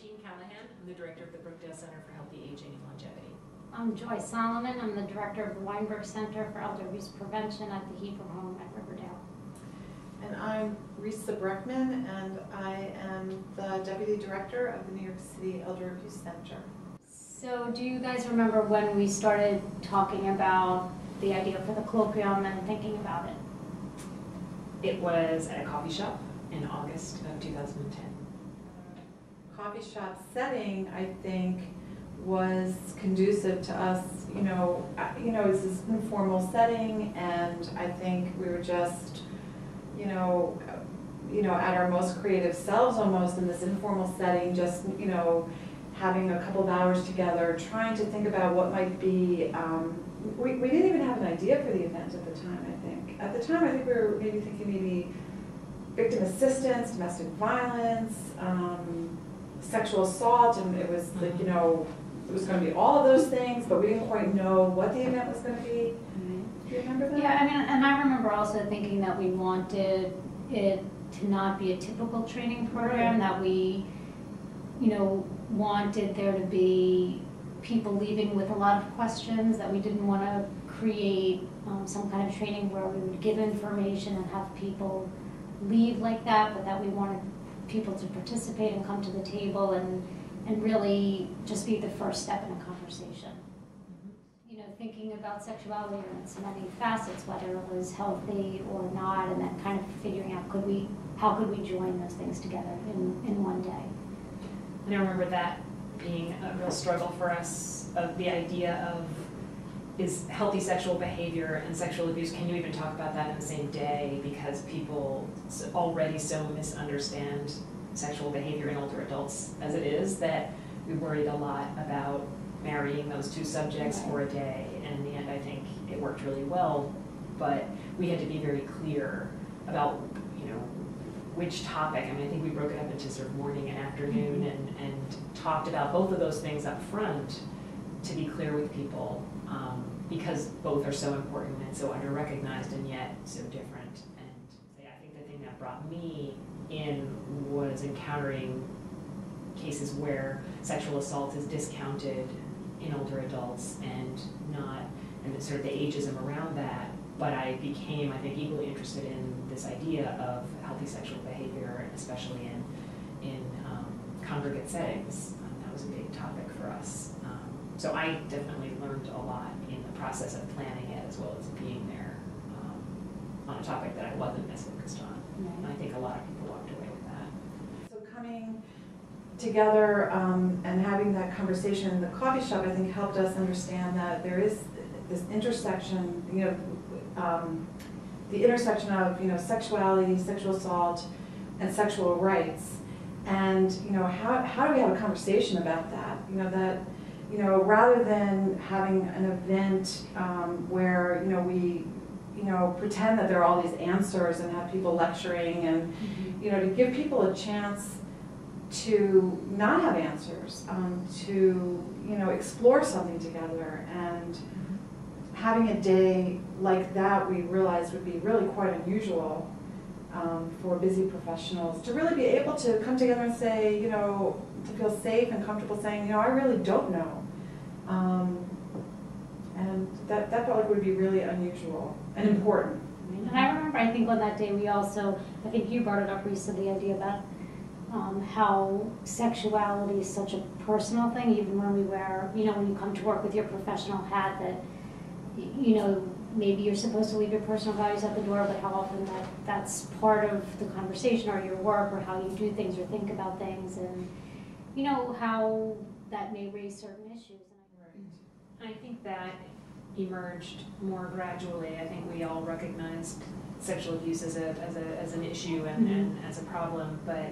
Jean Callahan. I'm the director of the Brookdale Center for Healthy Aging and Longevity. I'm Joy Solomon. I'm the director of the Weinberg Center for Elder Abuse Prevention at the Heber Home at Riverdale. And I'm Risa Breckman, and I am the deputy director of the New York City Elder Abuse Center. So do you guys remember when we started talking about the idea for the colloquium and thinking about it? It was at a coffee shop in August of 2010. Coffee shop setting, I think, was conducive to us. It's this informal setting, and I think we were just, at our most creative selves almost in this informal setting, just, having a couple of hours together, trying to think about what might be, we didn't even have an idea for the event at the time, I think. At the time, I think we were maybe thinking victim assistance, domestic violence, sexual assault, and it was like, it was going to be all of those things, but we didn't quite know what the event was going to be. Do you remember that? Yeah, and I remember also thinking that we wanted it to not be a typical training program, that we, wanted there to be people leaving with a lot of questions, that we didn't want to create some kind of training where we would give information and have people leave like that, but that we wanted people to participate and come to the table and really just be the first step in a conversation. Thinking about sexuality in its many facets, whether it was healthy or not, and then kind of figuring out how could we join those things together in one day. And I remember that being a real struggle for us, of the idea of, is healthy sexual behavior and sexual abuse, can you even talk about that in the same day? Because people already so misunderstand sexual behavior in older adults as it is, that we worried a lot about marrying those two subjects for a day. And in the end, I think it worked really well, but we had to be very clear about, which topic. I think we broke it up into sort of morning and afternoon, and talked about both of those things up front to be clear with people, because both are so important and so under-recognized and yet so different. And I think the thing that brought me in was encountering cases where sexual assault is discounted in older adults and sort of the ageism around that. But I became, I think, equally interested in this idea of healthy sexual behavior, especially in congregate settings. That was a big topic for us. So I definitely learned a lot in the process of planning it, as well as being there on a topic that I wasn't as focused on. Right. And I think a lot of people walked away with that. So coming together and having that conversation in the coffee shop, I think, helped us understand that there is this intersection, the intersection of sexuality, sexual assault, and sexual rights, and how do we have a conversation about that? Rather than having an event where we pretend that there are all these answers and have people lecturing, and to give people a chance to not have answers, to explore something together. And having a day like that, we realized, would be really quite unusual for busy professionals to really be able to come together and say, to feel safe and comfortable saying, I really don't know. And that felt like would be really unusual and important. And I remember, I think on that day we also, I think you brought it up, Risa, the idea about how sexuality is such a personal thing, even when we wear, when you come to work with your professional hat, that, maybe you're supposed to leave your personal values at the door, but how often that's part of the conversation or your work or how you do things or think about things, and, how that may raise certain issues. I think that emerged more gradually. I think we all recognized sexual abuse as an issue and as a problem, but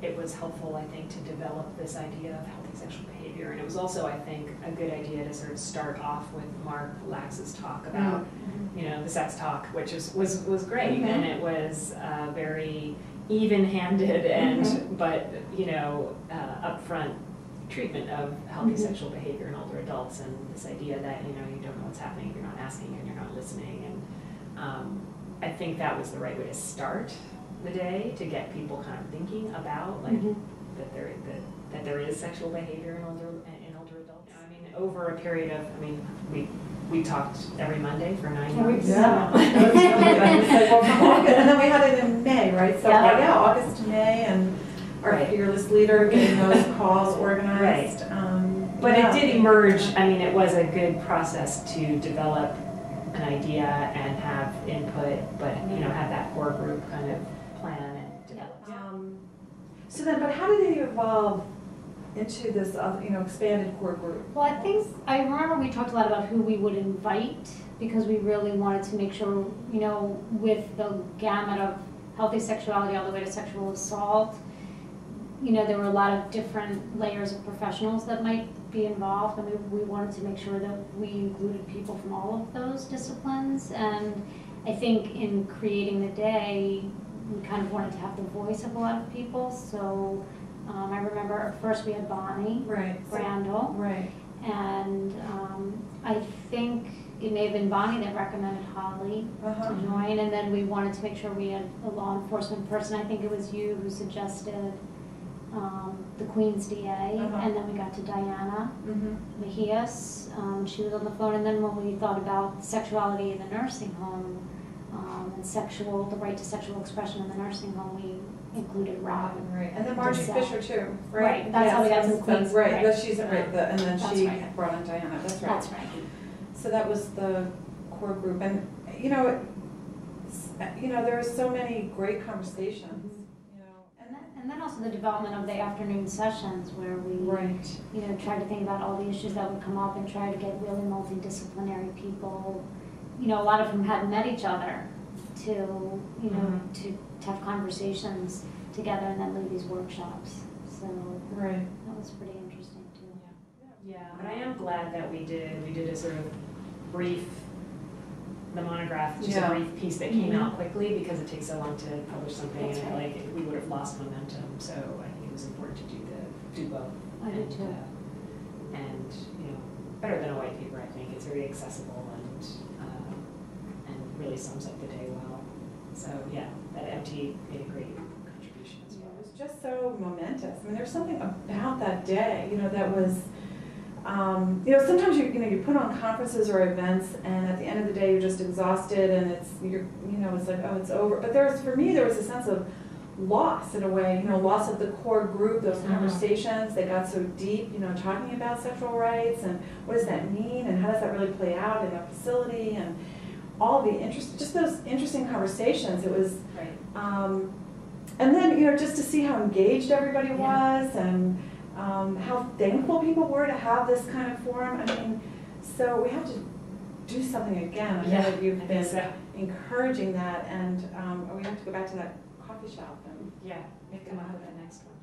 it was helpful, I think, to develop this idea of healthy sexual behavior. And it was also, I think, a good idea to sort of start off with Mark Lax's talk about, the sex talk, which was great, and it was very even-handed and, but, upfront treatment of healthy sexual behavior in older adults, and this idea that, you don't know what's happening if you're not asking and you're not listening. And I think that was the right way to start the day, to get people kind of thinking about, like, that that there is sexual behavior in older adults. I mean, over a period of, we talked every Monday for 9 months. Yeah. And then we had it in May, right? So Yeah. August to May, and our Right. fearless leader getting those calls organized. But it did emerge, I mean, it was a good process to develop an idea and have input, but, have that core group kind of plan and develop. So then, but how did it evolve into this, expanded core group? Well, I remember we talked a lot about who we would invite, because we really wanted to make sure, with the gamut of healthy sexuality all the way to sexual assault, there were a lot of different layers of professionals that might be involved, and we wanted to make sure that we included people from all of those disciplines. And I think in creating the day, we kind of wanted to have the voice of a lot of people. So I remember at first we had Bonnie Brandel, Right. and I think it may have been Bonnie that recommended Holly to join, and then we wanted to make sure we had a law enforcement person. I think it was you who suggested the Queen's DA, and then we got to Diana Mejias. She was on the phone, and then when we thought about sexuality in the nursing home and the right to sexual expression in the nursing home, we included Robin. Right, and then Margie Fisher too, right? Right, that's how we got to the Queen's. Right, right. and then That's she right. brought in Diana, that's right. That's right. So that was the core group, and there were so many great conversations. And then also the development of the afternoon sessions where we, tried to think about all the issues that would come up and try to get really multidisciplinary people. A lot of them hadn't met each other to have conversations together and then lead these workshops. So that was pretty interesting too. Yeah, but I am glad that we did a sort of brief, the monograph, just a brief piece that came out quickly, because it takes so long to publish something. That's and right. we would have lost momentum. So I think it was important to do both. I do too. And better than a white paper, I think. It's very accessible and really sums up the day well. So yeah, that MT made a great contribution as well. It was just so momentous. I mean, there's something about that day, that was. Sometimes you put on conferences or events, and at the end of the day you're just exhausted, and it's like, oh, it's over. But for me there was a sense of loss in a way, loss of the core group, those conversations. They got so deep, talking about sexual rights and what does that mean, and how does that really play out in a facility, and all the just those interesting conversations. It was, and then just to see how engaged everybody was, and how thankful people were to have this kind of forum. I mean, so we have to do something again. I know that you've been encouraging that, and we have to go back to that coffee shop. And come up with the next one.